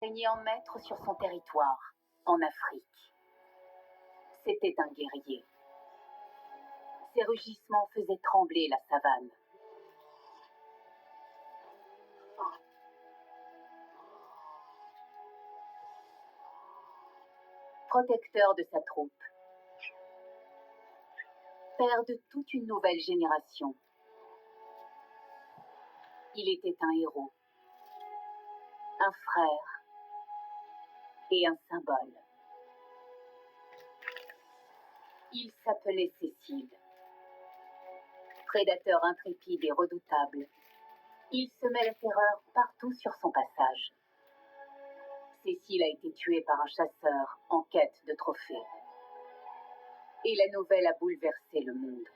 Régné en maître sur son territoire, en Afrique. C'était un guerrier. Ses rugissements faisaient trembler la savane. Protecteur de sa troupe, père de toute une nouvelle génération. Il était un héros, un frère et un symbole. Il s'appelait Cécile. Prédateur intrépide et redoutable, il semait la terreur partout sur son passage. Cécile a été tuée par un chasseur en quête de trophées. Et la nouvelle a bouleversé le monde.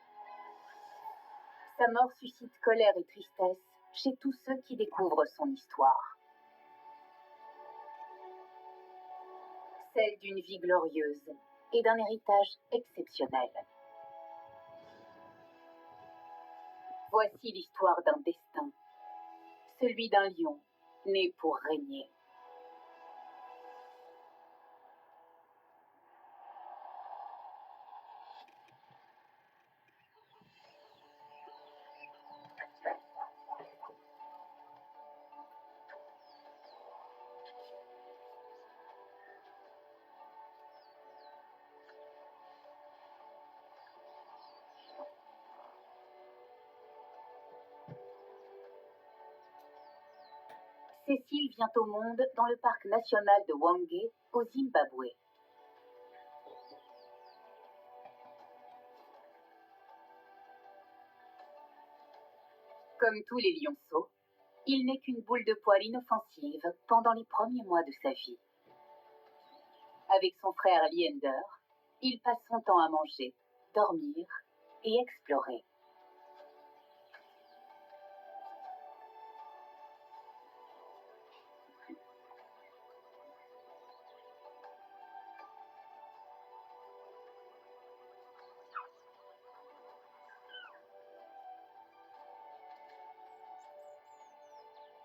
Sa mort suscite colère et tristesse chez tous ceux qui découvrent son histoire. Celle d'une vie glorieuse et d'un héritage exceptionnel. Voici l'histoire d'un destin, celui d'un lion né pour régner. Cécile vient au monde dans le parc national de Hwange, au Zimbabwe. Comme tous les lionceaux, il n'est qu'une boule de poil inoffensive pendant les premiers mois de sa vie. Avec son frère Leander, il passe son temps à manger, dormir et explorer.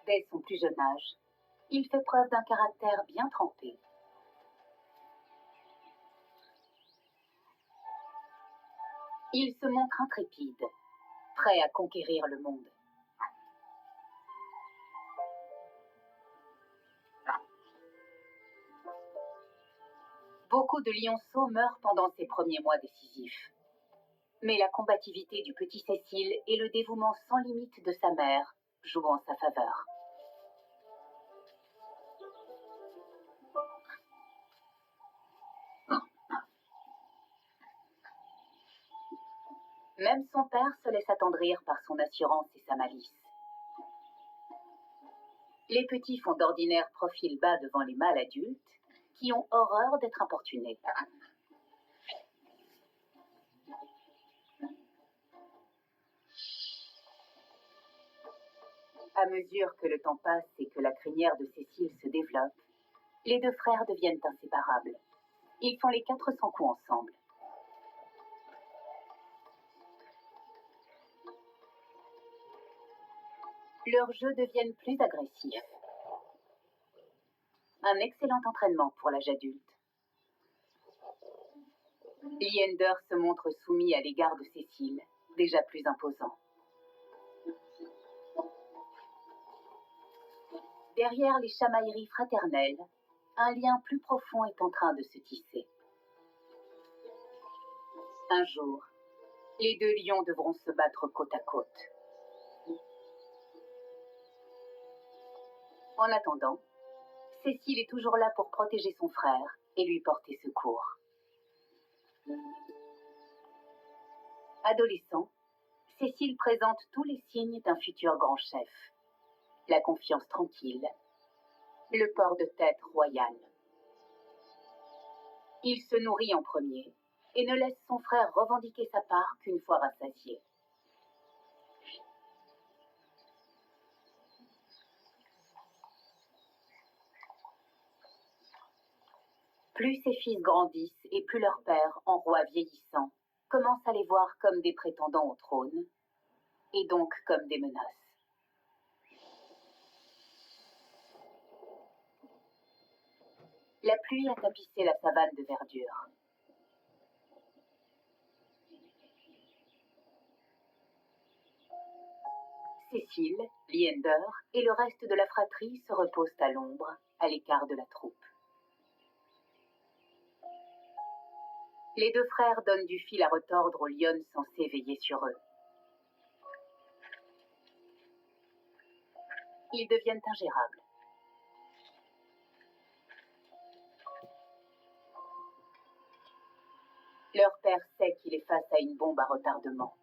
Dès son plus jeune âge, il fait preuve d'un caractère bien trempé. Il se montre intrépide, prêt à conquérir le monde. Beaucoup de lionceaux meurent pendant ces premiers mois décisifs. Mais la combativité du petit Cécile et le dévouement sans limite de sa mère jouent en sa faveur. Même son père se laisse attendrir par son assurance et sa malice. Les petits font d'ordinaire profil bas devant les mâles adultes qui ont horreur d'être importunés. À mesure que le temps passe et que la crinière de Cécile se développe, les deux frères deviennent inséparables. Ils font les 400 coups ensemble. Leurs jeux deviennent plus agressifs. Un excellent entraînement pour l'âge adulte. Leander se montre soumis à l'égard de Cécile, déjà plus imposant. Derrière les chamailleries fraternelles, un lien plus profond est en train de se tisser. Un jour, les deux lions devront se battre côte à côte. En attendant, Cécile est toujours là pour protéger son frère et lui porter secours. Adolescent, Cécile présente tous les signes d'un futur grand chef. La confiance tranquille, le port de tête royal. Il se nourrit en premier et ne laisse son frère revendiquer sa part qu'une fois rassasié. Plus ses fils grandissent et plus leur père, en roi vieillissant, commence à les voir comme des prétendants au trône, et donc comme des menaces. 」 « 」 « 」 « 」 « 」 « 」 « 」 « 」 « 」 « 」 « 」 « 」 « 」 « 」 « 」 « 」 « 」 « 」 « 」 « 」 « 」 « 」 « 」 « 」 « 」 « 」 « 」 « 」 « 」 « La pluie a tapissé la savane de verdure. Cécile, Leander et le reste de la fratrie se reposent à l'ombre, à l'écart de la troupe. Les deux frères donnent du fil à retordre aux lionnes censées veiller sur eux. Ils deviennent ingérables. Leur père sait qu'il est face à une bombe à retardement.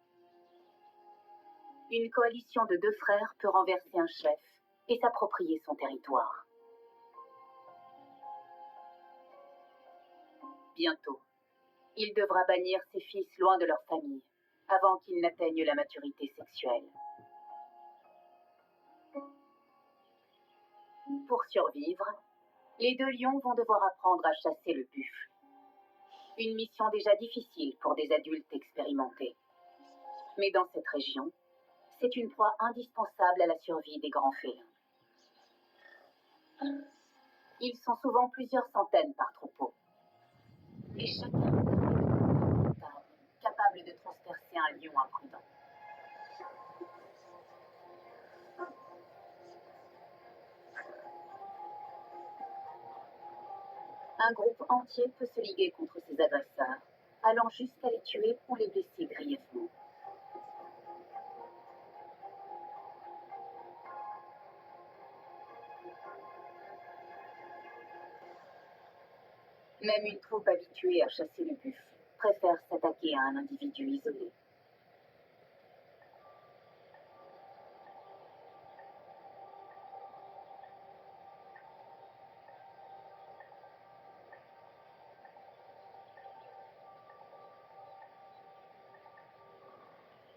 Une coalition de deux frères peut renverser un chef et s'approprier son territoire. Bientôt, il devra bannir ses fils loin de leur famille, avant qu'ils n'atteignent la maturité sexuelle. Pour survivre, les deux lions vont devoir apprendre à chasser le buffle. Une mission déjà difficile pour des adultes expérimentés. Mais dans cette région, c'est une proie indispensable à la survie des grands félins. Ils sont souvent plusieurs centaines par troupeau. Et chacun capable de transpercer un lion imprudent. Un groupe entier peut se liguer contre ses agresseurs, allant jusqu'à les tuer ou les blesser grièvement. Même une troupe habituée à chasser le buffle préfère s'attaquer à un individu isolé.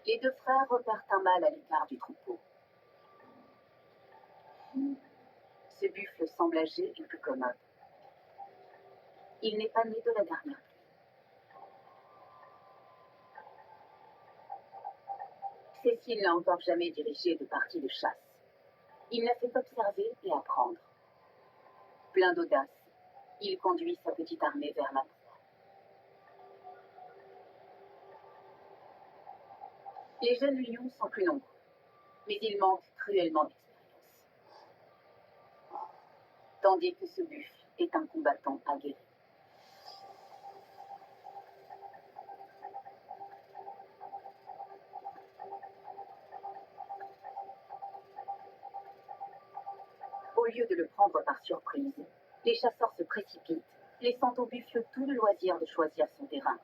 Les deux frères repèrent un mâle à l'écart du troupeau. Ce buffle semble âgé et peu commode. Il n'est pas né de la dernière pluie. Cécile n'a encore jamais dirigé de partie de chasse. Il n'a fait qu'observer et apprendre. Plein d'audace, il conduit sa petite armée vers la proie. Les jeunes lions sont plus nombreux, mais ils manquent cruellement d'expérience. Tandis que ce buffle est un combattant aguerri. Au lieu de le prendre par surprise, les chasseurs se précipitent, laissant au buffle tout le loisir de choisir son terrain.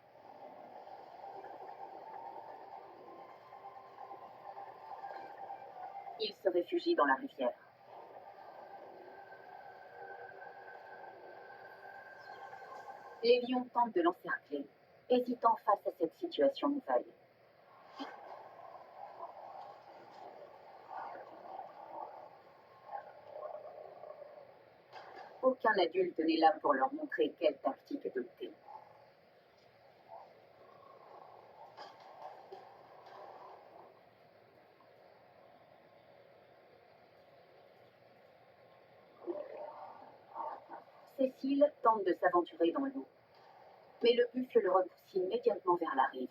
Il se réfugie dans la rivière. Les lions tentent de l'encercler, hésitant face à cette situation nouvelle. Aucun adulte n'est là pour leur montrer quelle tactique adopter. Cécile tente de s'aventurer dans l'eau, mais le buffle le repousse immédiatement vers la rive.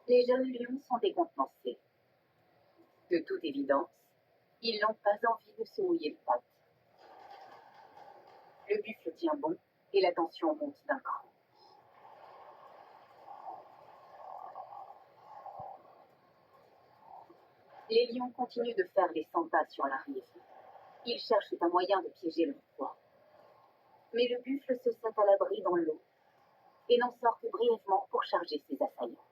Les jeunes lions sont décontenancés. De toute évidence, ils n'ont pas envie de se mouiller les pattes. Le buffle tient bon et la tension monte d'un cran. Les lions continuent de faire les 100 pas sur la rive. Ils cherchent un moyen de piéger leur proie. Mais le buffle se sent à l'abri dans l'eau et n'en sort que brièvement pour charger ses assaillants.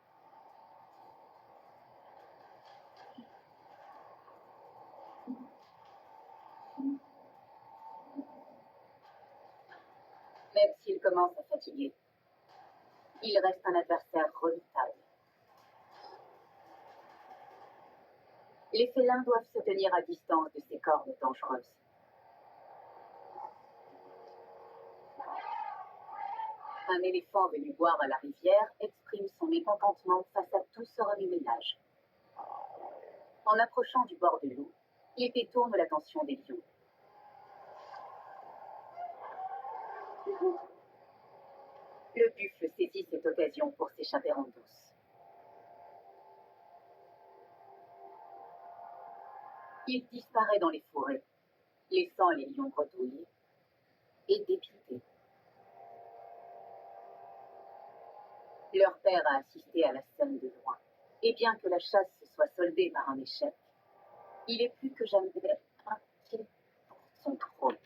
Même s'il commence à fatiguer, il reste un adversaire redoutable. Les félins doivent se tenir à distance de ces cornes dangereuses. Un éléphant venu boire à la rivière exprime son mécontentement face à tout ce remue-ménage. En approchant du bord de l'eau, il détourne l'attention des lions. Le buffle saisit cette occasion pour s'échapper en douce. Il disparaît dans les forêts, laissant les lions bredouilles et dépités. Leur père a assisté à la scène de loin, et bien que la chasse se soit soldée par un échec, il est plus que jamais inquiet pour son trône.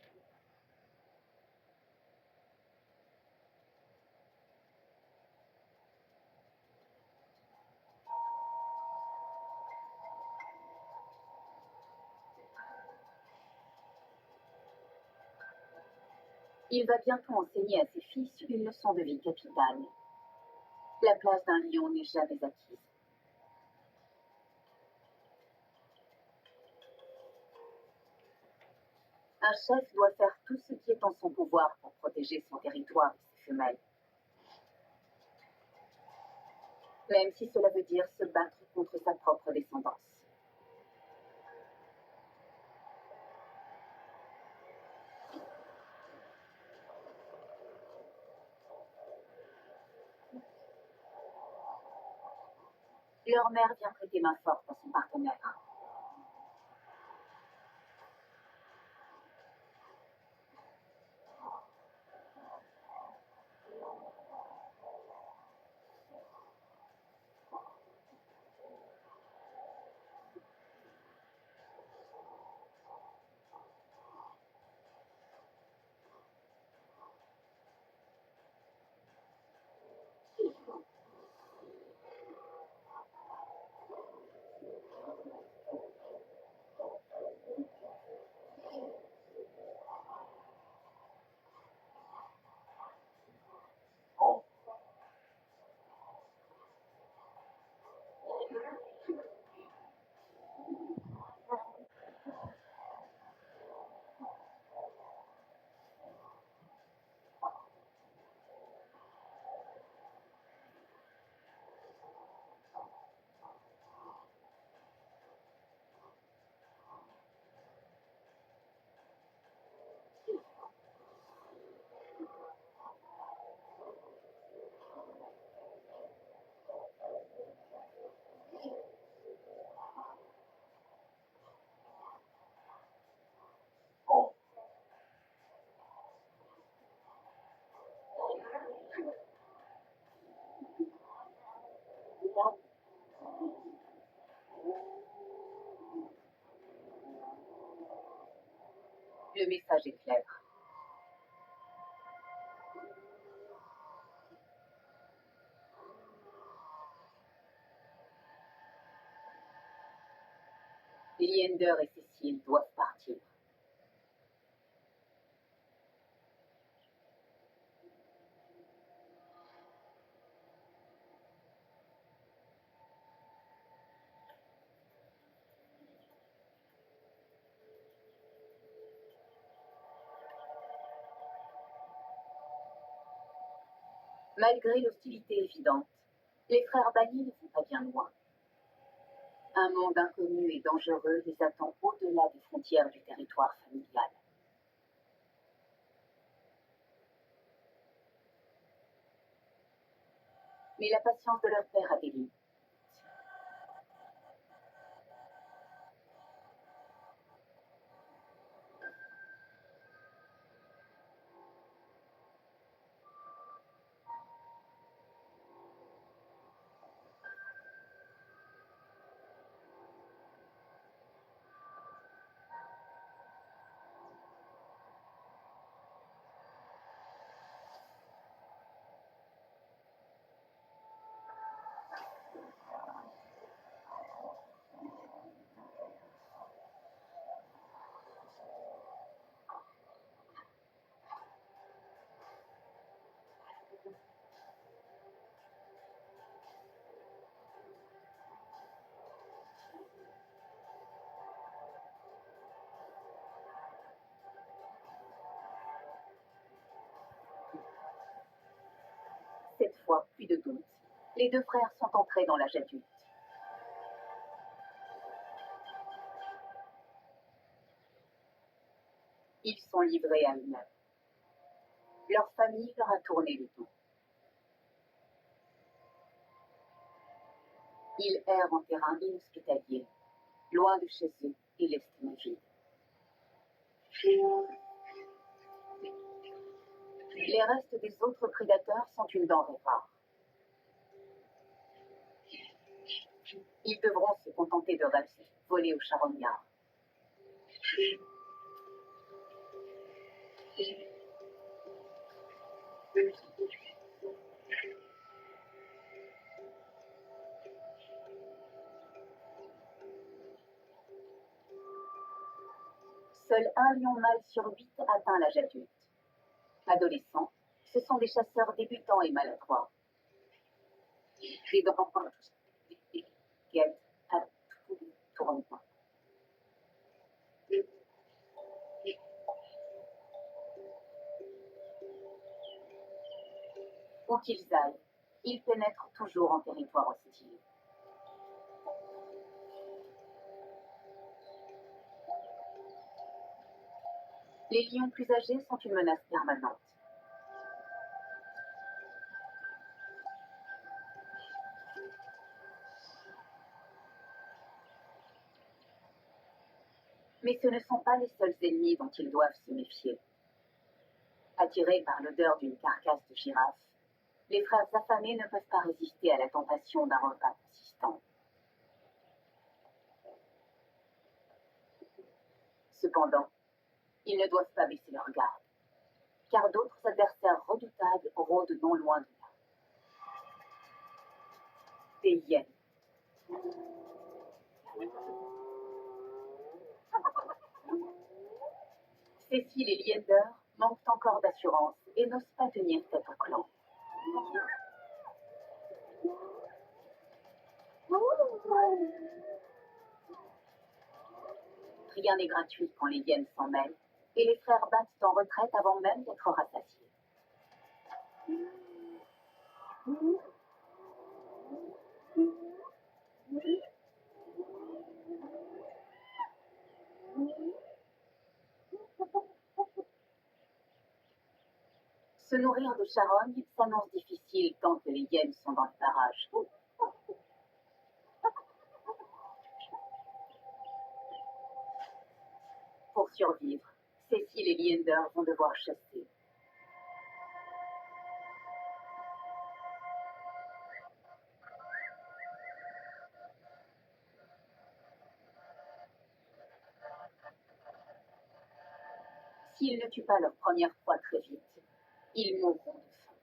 Il va bientôt enseigner à ses fils une leçon de vie capitale. La place d'un lion n'est jamais acquise. Un chef doit faire tout ce qui est en son pouvoir pour protéger son territoire et ses femelles. Même si cela veut dire se battre contre sa propre descendance. Leur mère vient prêter main forte à son partenaire. Le message est clair. Liender et Cécile doivent partir. Malgré l'hostilité évidente, les frères bannis ne vont pas bien loin. Un monde inconnu et dangereux les attend au-delà des frontières du territoire familial. Mais la patience de leur père a des limites. Cette fois, plus de doute. Les deux frères sont entrés dans l'âge adulte. Ils sont livrés à eux-mêmes. Leur famille leur a tourné le dos. Ils errent en terrain inhospitalier, loin de chez eux et l'estomac vide. Les restes des autres prédateurs sont une denrée rare. Ils devront se contenter de restes volés aux charognards. Seul un lion mâle sur 8 atteint l'âge adulte. Adolescents, ce sont des chasseurs débutants et maladroits. Des dents des guettes à tous les tournements. Où qu'ils aillent, ils pénètrent toujours en territoire hostile. Les lions plus âgés sont une menace permanente. Mais ce ne sont pas les seuls ennemis dont ils doivent se méfier. Attirés par l'odeur d'une carcasse de girafe, les frères affamés ne peuvent pas résister à la tentation d'un repas consistant. Cependant, ils ne doivent pas baisser leur garde, car d'autres adversaires redoutables rôdent non loin de là. Des hyènes. Cécile et Liender manquent encore d'assurance et n'osent pas tenir tête au clan. Rien n'est gratuit quand les hyènes s'en mêlent, et les frères battent en retraite avant même d'être rassasiés. Se nourrir de charognes s'annonce difficile tant que les hyènes sont dans le barrage. Pour survivre, Cécile et Liender vont devoir chasser. S'ils ne tuent pas leur première proie très vite, ils mourront de faim.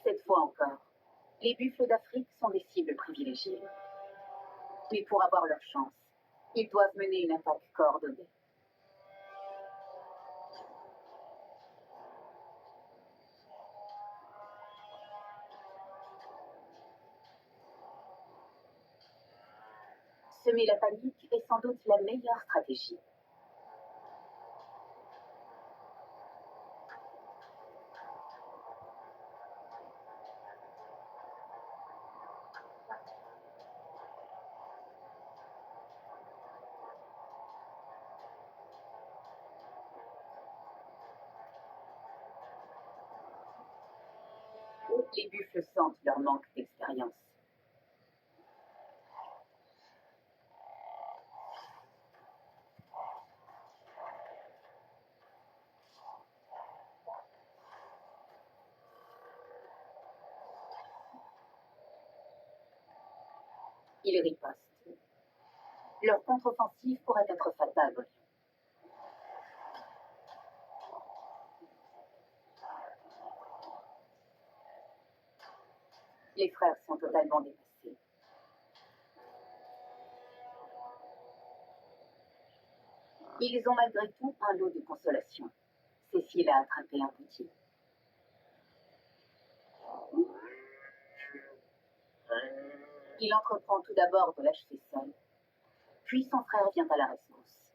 Cette fois encore, les buffles d'Afrique sont des cibles privilégiées. Mais pour avoir leur chance, ils doivent mener une attaque coordonnée. Semer la panique est sans doute la meilleure stratégie. Les buffles sentent leur manque d'expérience. Ils ripostent. Leur contre-offensive pourrait être fatale aux lions. Les frères sont totalement dépassés. Ils ont malgré tout un lot de consolation. Cécile a attrapé un petit. Il entreprend tout d'abord de l'achever seul, puis son frère vient à la rescousse.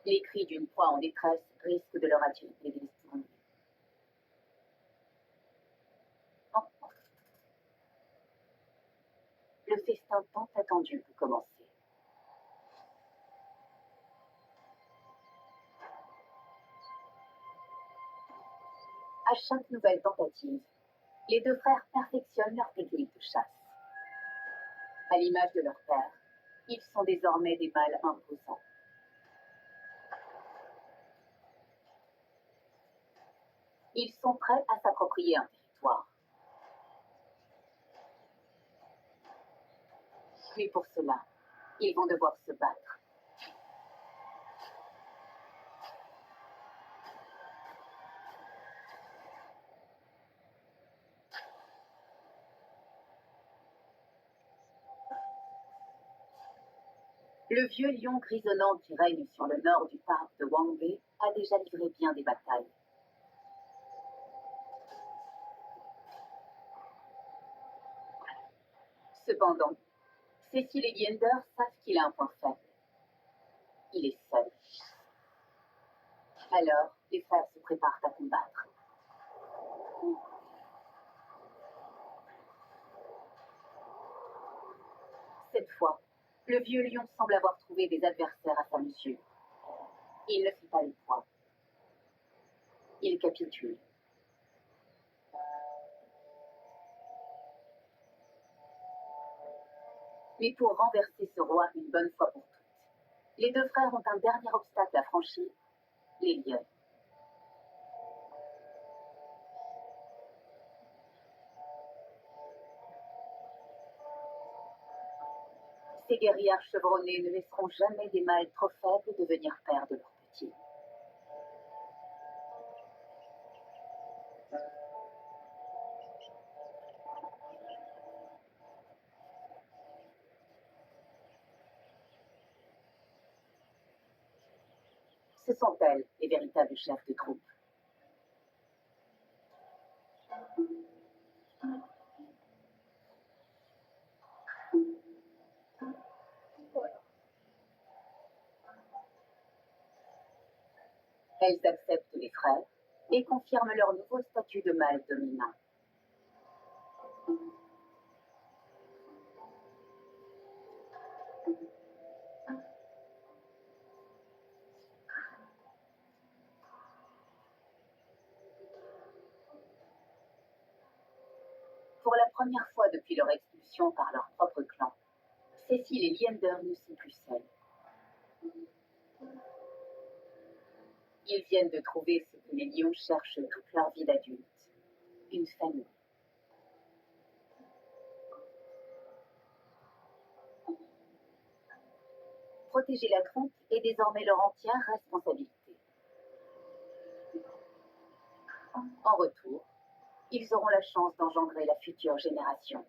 Les cris d'une proie en détresse risquent de leur attirer des ennuis. Le festin tant attendu peut commencer. À chaque nouvelle tentative, les deux frères perfectionnent leur technique de chasse. À l'image de leur père, ils sont désormais des mâles imposants. Ils sont prêts à s'approprier un territoire. Mais pour cela, ils vont devoir se battre. Le vieux lion grisonnant qui règne sur le nord du parc de Wangbe a déjà livré bien des batailles. Cependant, Cécile et Liender savent qu'il a un point faible. Il est seul. Alors, les frères se préparent à combattre. Cette fois, le vieux lion semble avoir trouvé des adversaires à sa mesure. Il ne fait pas le poids. Il capitule. Mais pour renverser ce roi une bonne fois pour toutes, les deux frères ont un dernier obstacle à franchir, les lions. Ces guerrières chevronnées ne laisseront jamais des mâles trop faibles devenir pères de leurs petits. Ce sont elles les véritables chefs de troupe. Elles acceptent les frères et confirment leur nouveau statut de mâle dominant. Pour la première fois depuis leur expulsion par leur propre clan, Cécile et Liender ne sont plus seuls. Ils viennent de trouver ce que les lions cherchent toute leur vie d'adulte, une famille. Protéger la troupe est désormais leur entière responsabilité. En retour, ils auront la chance d'engendrer la future génération.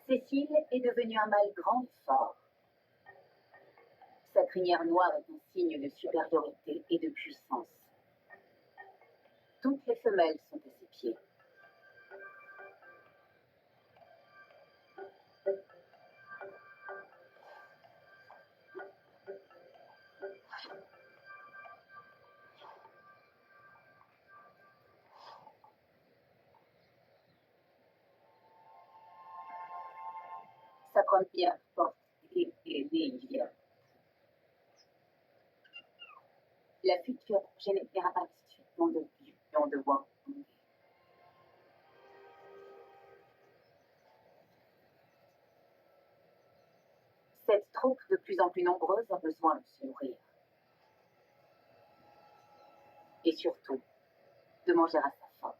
Cécile est devenue un mâle grand et fort. Sa crinière noire est un signe de supériorité et de puissance. Toutes les femelles sont à ses pieds. Sa première porte est Nélia. La future génération de lions de Wang. Cette troupe de plus en plus nombreuse a besoin de se nourrir. Et surtout, de manger à sa faim.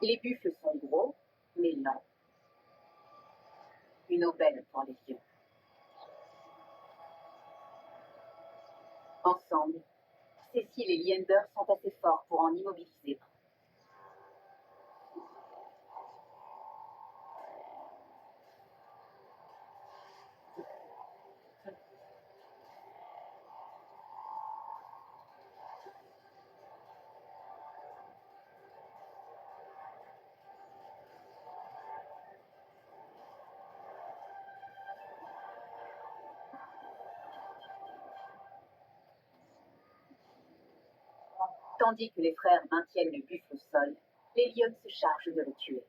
Les buffles sont gros, mais lents. Une aubaine pour les lions. Ensemble, Cécile et Liender sont assez forts pour en immobiliser un. Tandis que les frères maintiennent le buffle au sol, les lionnes se chargent de le tuer.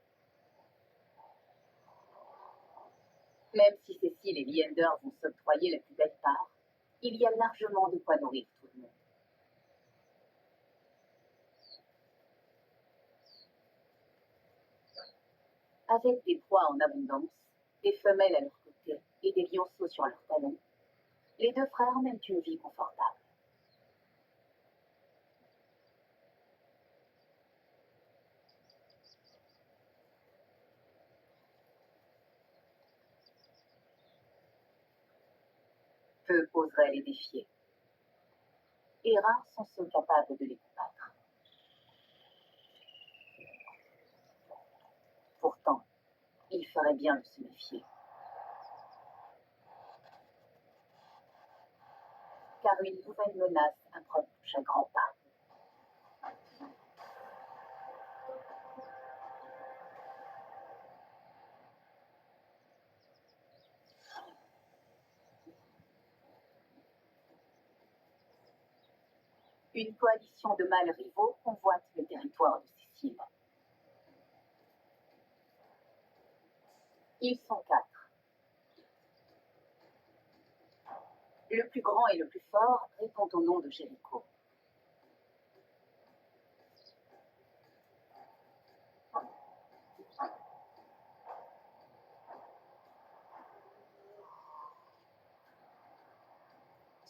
Même si Cécile et Leander vont s'octroyer la plus belle part, il y a largement de quoi nourrir tout le monde. Avec des proies en abondance, des femelles à leur côté et des lionceaux sur leurs talons, les deux frères mènent une vie confortable. Peu oseraient les défier, et rares sont ceux capables de les combattre. Pourtant, il ferait bien de se méfier. Car une nouvelle menace approche à grands pas. Une coalition de mâles rivaux convoite le territoire de Cécile. Ils sont 4. Le plus grand et le plus fort répond au nom de Jéricho.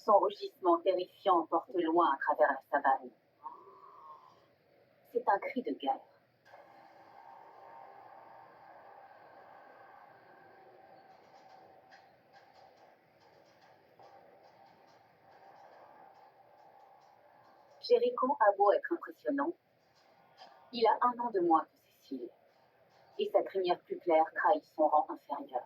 Son rugissement terrifiant porte loin à travers la savane. C'est un cri de guerre. Jéricho a beau être impressionnant, il a 1 an de moins que Cécile, et sa crinière plus claire trahit son rang inférieur.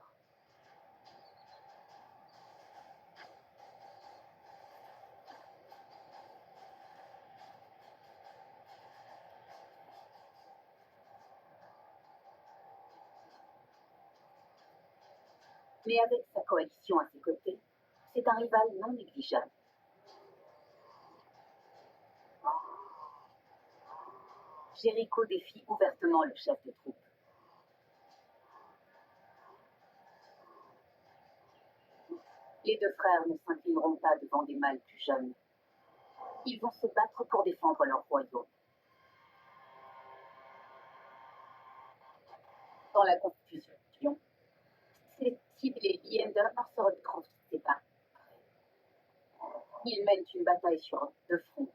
Mais avec sa coalition à ses côtés, c'est un rival non négligeable. Jéricho défie ouvertement le chef de troupe. Les deux frères ne s'inclineront pas devant des mâles plus jeunes. Ils vont se battre pour défendre leur royaume. Dans la confusion, Cécile et Leander se retrouvent séparés. Ils mènent une bataille sur 2 fronts,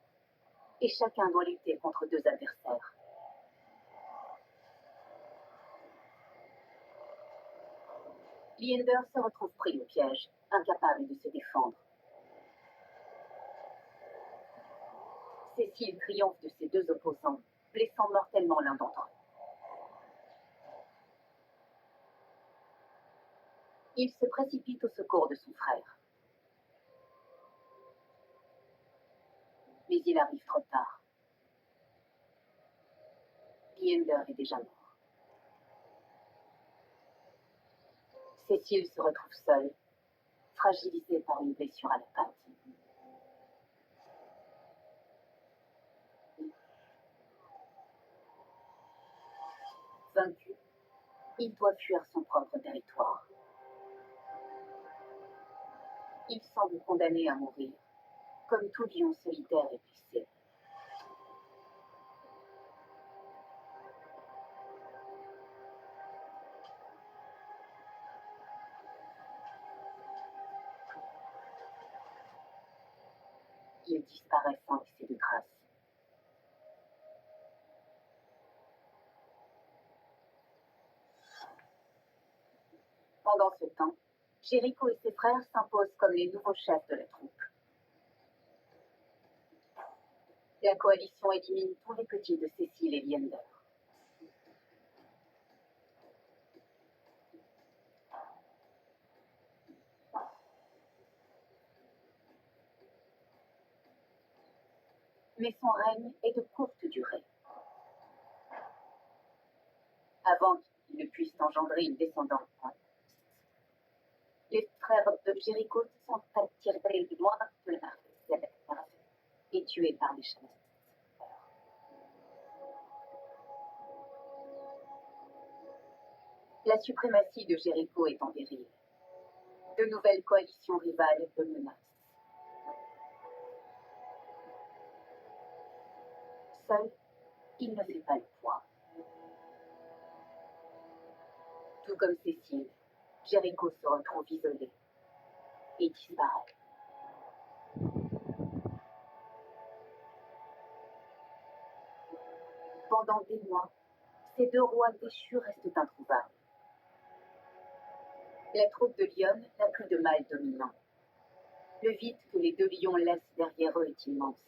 et chacun doit lutter contre 2 adversaires. Leander se retrouve pris au piège, incapable de se défendre. Cécile triomphe de ses 2 opposants, blessant mortellement l'un d'entre eux. Il se précipite au secours de son frère. Mais il arrive trop tard. Leander est déjà mort. Cécile se retrouve seule, fragilisée par une blessure à la patte. Vaincu, il doit fuir son propre territoire. Il semble condamné à mourir, comme tout lion solitaire et blessé. Il disparaît sans laisser de traces. Pendant ce temps, Jéricho et ses frères s'imposent comme les nouveaux chefs de la troupe. La coalition élimine tous les petits de Cécile et Leander. Mais son règne est de courte durée. Avant qu'il ne puisse engendrer une descendance, les frères de Jéricho se sont attirés loin de la terre et tués par les chasseurs. La suprématie de Jéricho est en péril. De nouvelles coalitions rivales le menacent. Seul, il ne fait pas le poids. Tout comme Cécile, Jéricho se retrouve isolé et disparaît. Pendant des mois, ces deux rois déchus restent introuvables. La troupe de Lyon n'a plus de mâle dominant. Le vide que les deux lions laissent derrière eux est immense.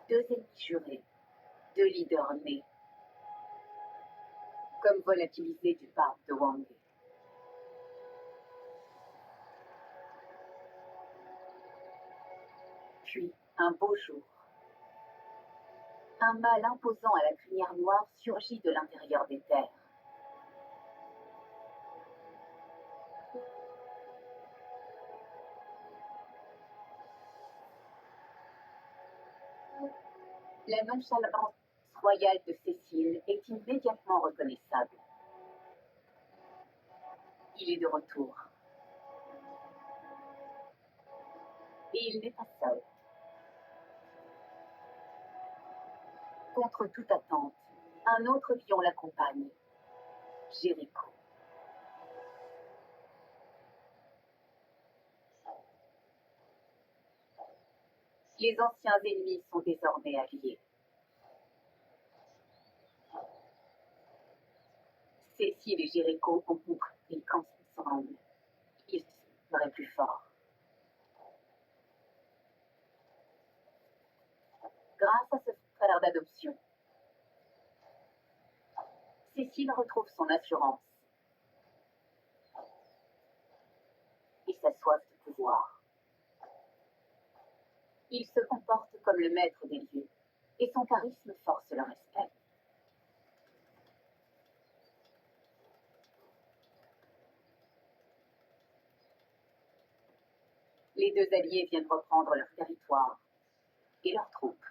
Deux ennemis jurés, deux leaders nés, comme volatilisés du parc de Wang. Puis, un beau jour, un mâle imposant à la crinière noire surgit de l'intérieur des terres. La nonchalance royale de Cécile est immédiatement reconnaissable. Il est de retour. Et il n'est pas seul. Contre toute attente, un autre lion l'accompagne, Jéricho. Les anciens ennemis sont désormais alliés. Cécile et Jéricho ont compris qu'ensemble, ils seraient plus forts. Grâce à ce frère d'adoption, Cécile retrouve son assurance et sa soif de pouvoir. Il se comporte comme le maître des lieux et son charisme force le respect. Les deux alliés viennent reprendre leur territoire et leurs troupes.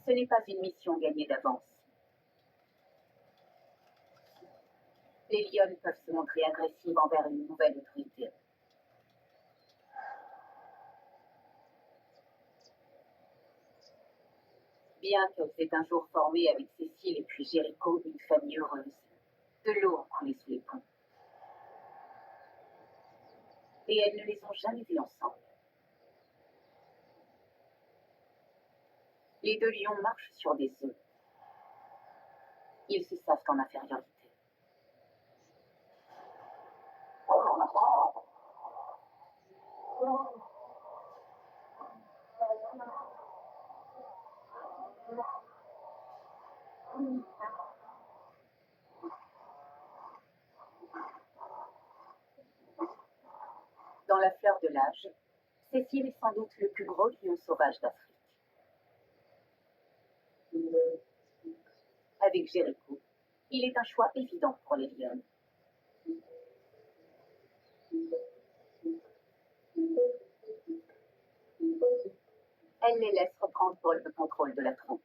Ce n'est pas une mission gagnée d'avance. Les lionnes peuvent se montrer agressives envers une nouvelle autorité. Bien qu'elles aient un jour formé avec Cécile et puis Jéricho une famille heureuse, de l'eau a coulé sous les ponts. Et elles ne les ont jamais vues ensemble. Les deux lions marchent sur des œufs. Ils se savent en infériorité. Dans la fleur de l'âge, Cécile est sans doute le plus gros lion sauvage d'Afrique. Avec Jéricho, il est un choix évident pour les lionnes. Elle les laisse reprendre le contrôle de la troupe.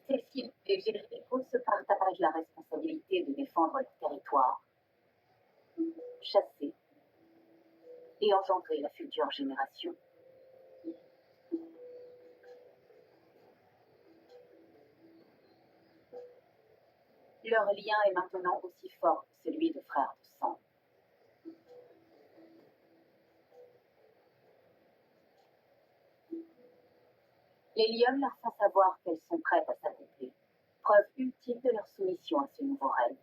Cécile et Jéricho se partagent la responsabilité de défendre leur territoire, chasser et engendrer la future génération. Leur lien est maintenant aussi fort que celui de frères de sang. Les lionnes leur font savoir qu'elles sont prêtes à s'accoupler, preuve ultime de leur soumission à ce nouveau règne.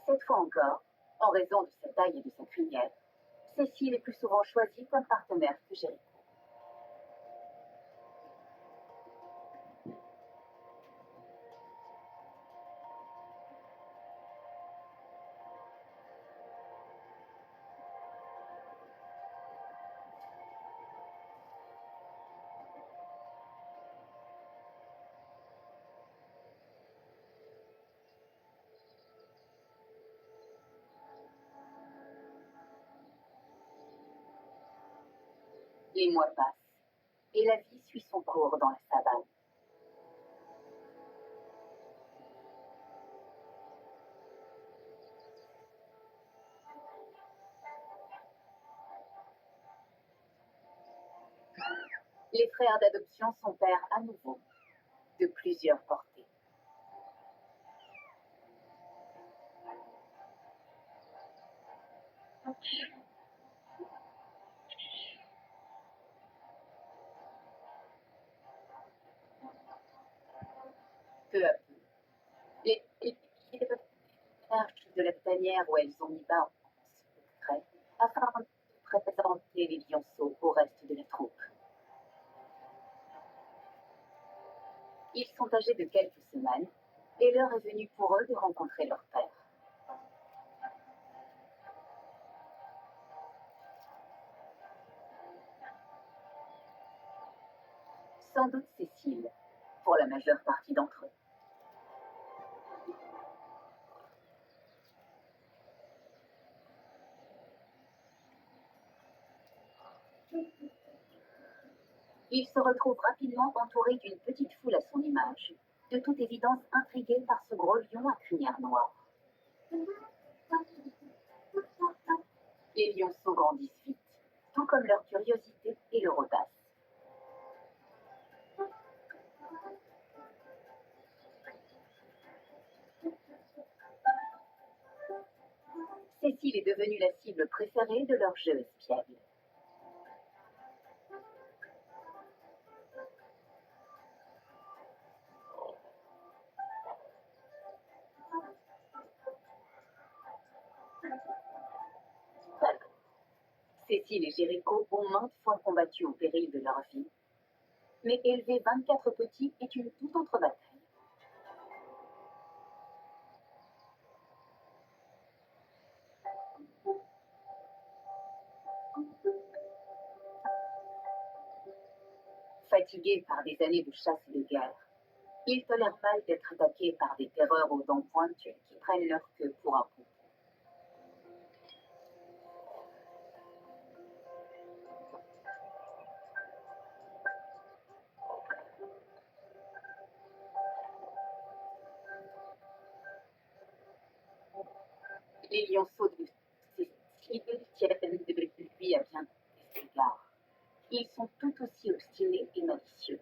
Cette fois encore, en raison de sa taille et de sa crinière, Cécile est plus souvent choisie comme partenaire que Jéricho. Les mois passent, et la vie suit son cours dans la savane. Les frères d'adoption sont pères à nouveau, de plusieurs portées. Peu à peu, les filles cherchent de la tanière où elles ont mis bas en secret, afin de présenter les lionceaux au reste de la troupe. Ils sont âgés de quelques semaines, et l'heure est venue pour eux de rencontrer leur père. Sans doute Cécile, pour la majeure partie d'entre eux. Il se retrouve rapidement entouré d'une petite foule à son image, de toute évidence intriguée par ce gros lion à crinière noire. Les lionceaux grandissent vite, tout comme leur curiosité et leur audace. Cécile est devenue la cible préférée de leur jeu espiègle. Cécile et Jéricho ont maintes fois combattu au péril de leur vie, mais élever 24 petits est une toute autre bataille. Fatigués par des années de chasse et de guerre, ils tolèrent mal d'être attaqués par des terreurs aux dents pointues qui prennent leur queue pour un coup. Les lionceaux de Cécile tiennent de lui à bien des égards. Ils sont tout aussi obstinés et malicieux.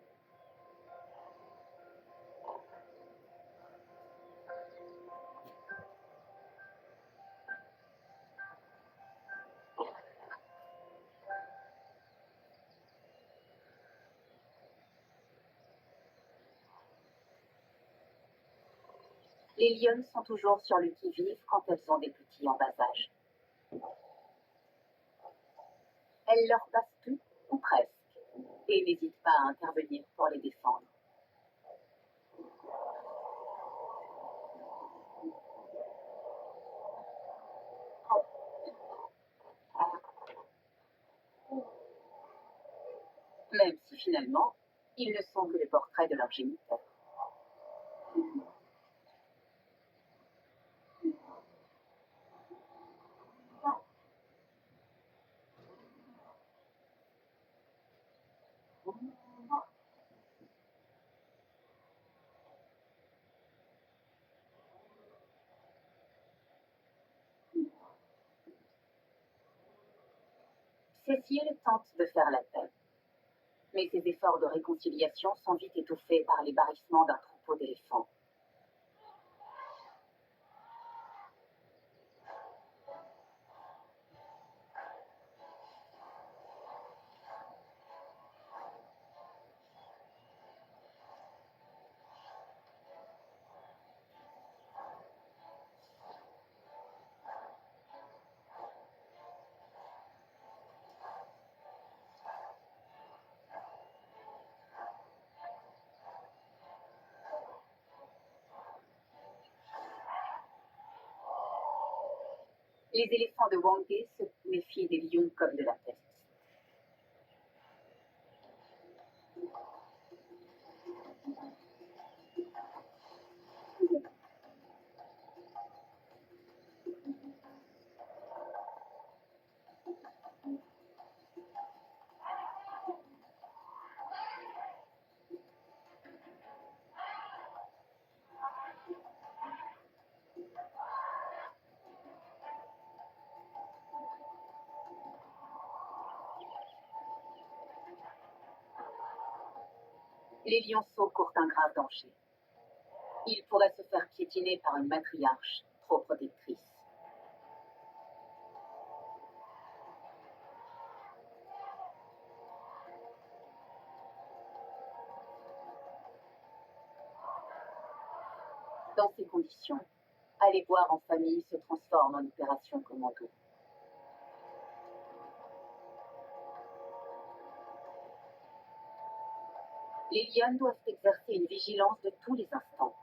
Les lionnes sont toujours sur le qui-vive quand elles ont des petits en bas âge. Elles leur passent tout, ou presque, et n'hésitent pas à intervenir pour les défendre. Même si finalement, ils ne sont que les portraits de leurs géniteurs. Cécile tente de faire la paix, mais ses efforts de réconciliation sont vite étouffés par les barrissements d'un troupeau d'éléphants. Les éléphants de Wangé se méfient des lions comme de la peste. Les lionceaux courent un grave danger. Ils pourraient se faire piétiner par une matriarche trop protectrice. Dans ces conditions, aller voir en famille se transforme en opération commando. Les lionnes doivent exercer une vigilance de tous les instants.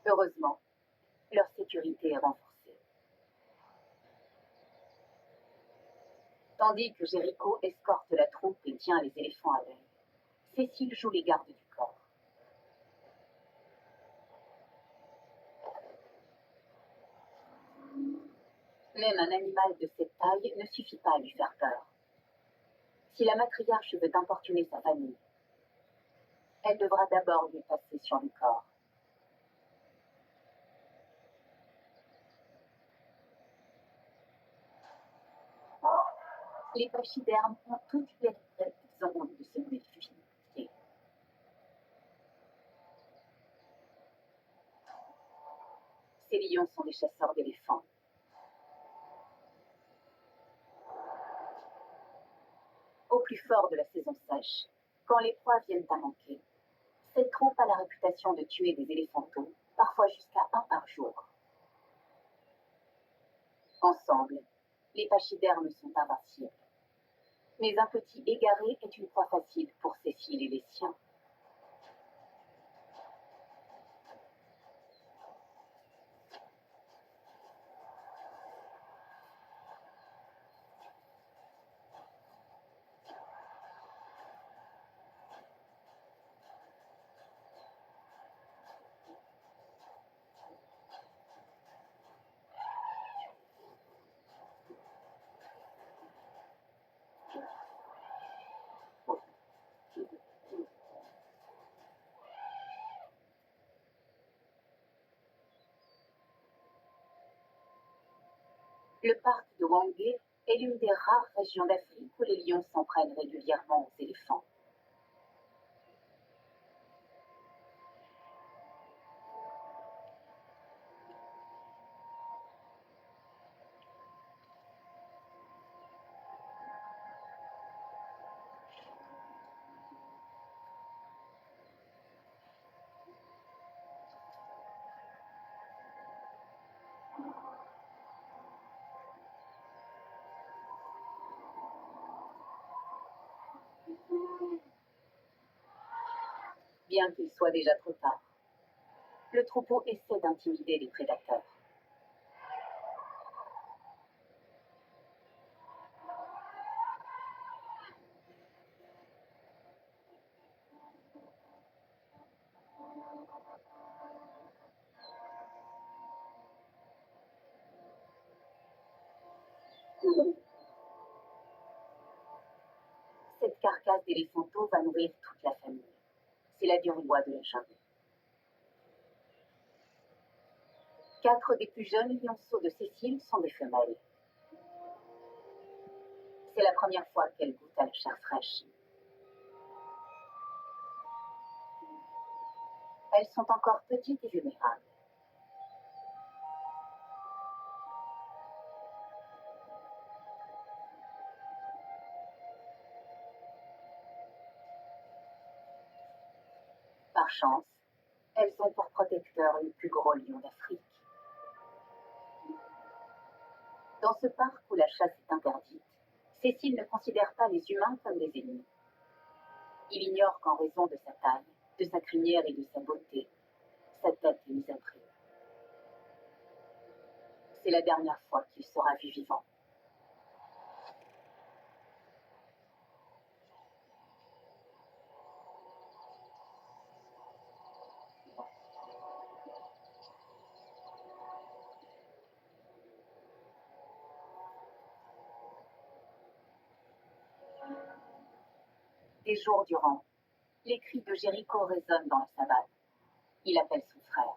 Heureusement, leur sécurité est renforcée. Tandis que Jéricho escorte la troupe et tient les éléphants à l'œil, Cécile joue les gardes du corps. Même un animal de cette taille ne suffit pas à lui faire peur. Si la matriarche veut importuner sa famille, elle devra d'abord lui passer sur le corps. Les pachydermes ont toutes les raisons de se méfier. Ces lions sont des chasseurs d'éléphants. Au plus fort de la saison sèche, quand les proies viennent à manquer, cette troupe a la réputation de tuer des éléphanteaux, parfois jusqu'à un par jour. Ensemble, les pachydermes sont invincibles. Mais un petit égaré est une proie facile pour Cécile et les siens. Le parc de Hwanghae est l'une des rares régions d'Afrique où les lions s'en prennent régulièrement aux éléphants. Bien qu'il soit déjà trop tard, le troupeau essaie d'intimider les prédateurs. Cette carcasse d'éléphanteau va nourrir toute la famille. C'est la dure loi de la jungle. 4 des plus jeunes lionceaux de Cécile sont des femelles. C'est la première fois qu'elles goûtent à la chair fraîche. Elles sont encore petites et vulnérables. Par chance, elles ont pour protecteur le plus gros lion d'Afrique. Dans ce parc où la chasse est interdite, Cécile ne considère pas les humains comme des ennemis. Il ignore qu'en raison de sa taille, de sa crinière et de sa beauté, sa tête est mise à prix. C'est la dernière fois qu'il sera vu vivant. Des jours durant, les cris de Jéricho résonnent dans la savane. Il appelle son frère.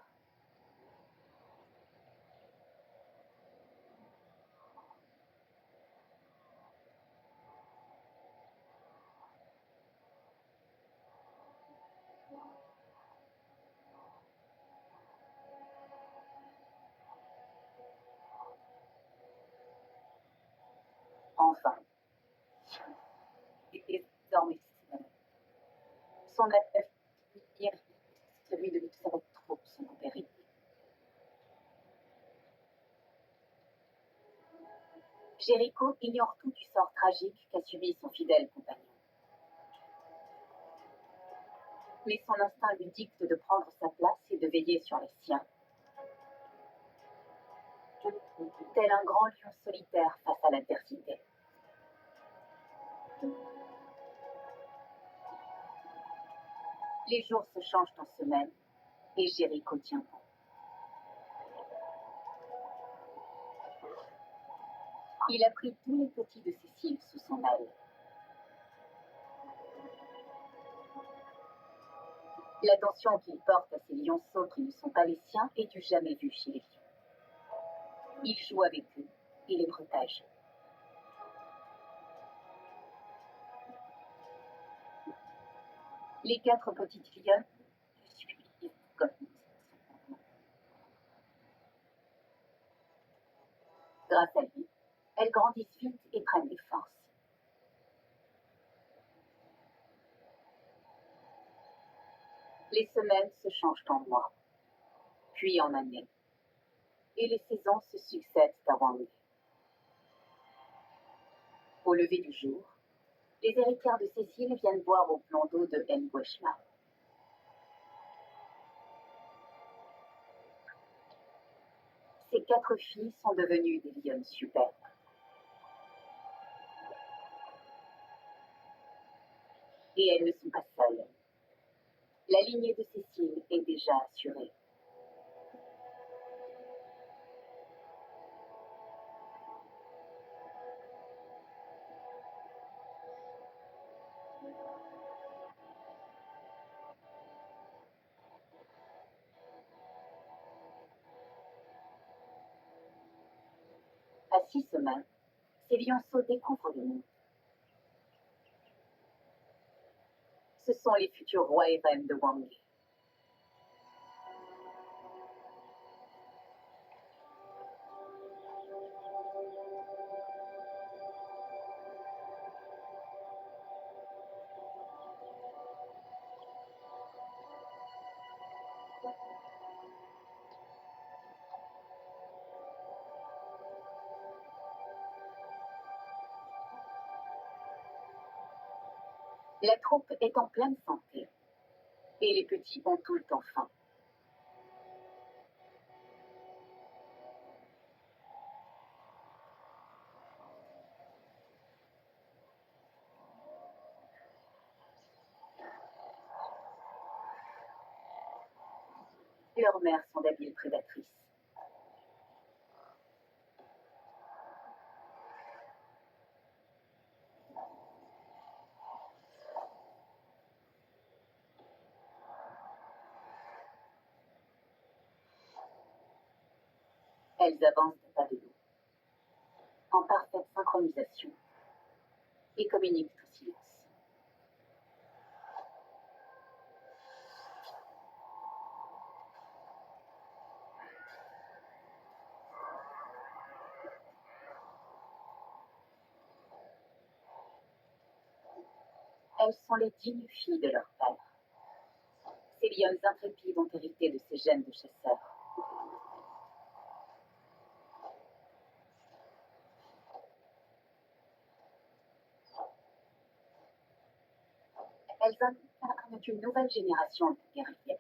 désormais son avenir, celui de toute sa troupe, sont en péril. Jéricho ignore tout du sort tragique qu'a subi son fidèle compagnon. Mais son instinct lui dicte de prendre sa place et de veiller sur les siens. Tel un grand lion solitaire face à l'adversité. Les jours se changent en semaines et Jéricho tient bon. Il a pris tous les petits de Cécile sous son aile. L'attention qu'il porte à ces lionceaux qui ne sont pas les siens est du jamais vu chez les lions. Il joue avec eux et les protège. Les 4 petites lionnes le suivent comme grâce à lui, elles grandissent vite et prennent des forces. Les semaines se changent en mois, puis en années, et les saisons se succèdent à Wangé. Au lever du jour, les héritières de Cécile viennent boire au plan d'eau de Ngueshma. Ces 4 filles sont devenues des lionnes superbes. Et elles ne sont pas seules. La lignée de Cécile est déjà assurée. À 6 semaines, ces lionceaux découvrent le monde. Ce sont les futurs rois et reines de Wangé. La troupe est en pleine santé, et les petits ont tout le temps faim. Leurs mères sont d'habiles prédatrices. Elles avancent d'un pas de loup, en parfaite synchronisation, et communiquent en silence. Elles sont les dignes filles de leur père. Ces lionnes intrépides ont hérité de ces gènes de chasseurs. Elles incarnent une nouvelle génération de guerriers.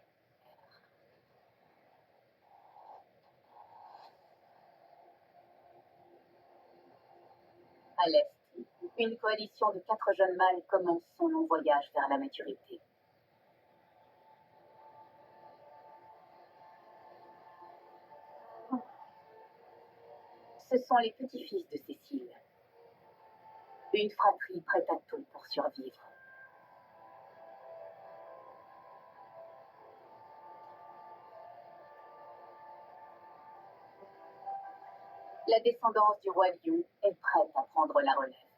À l'est, une coalition de 4 jeunes mâles commence son long voyage vers la maturité. Ce sont les petits-fils de Cécile. Une fratrie prête à tout pour survivre. La descendance du roi lion est prête à prendre la relève.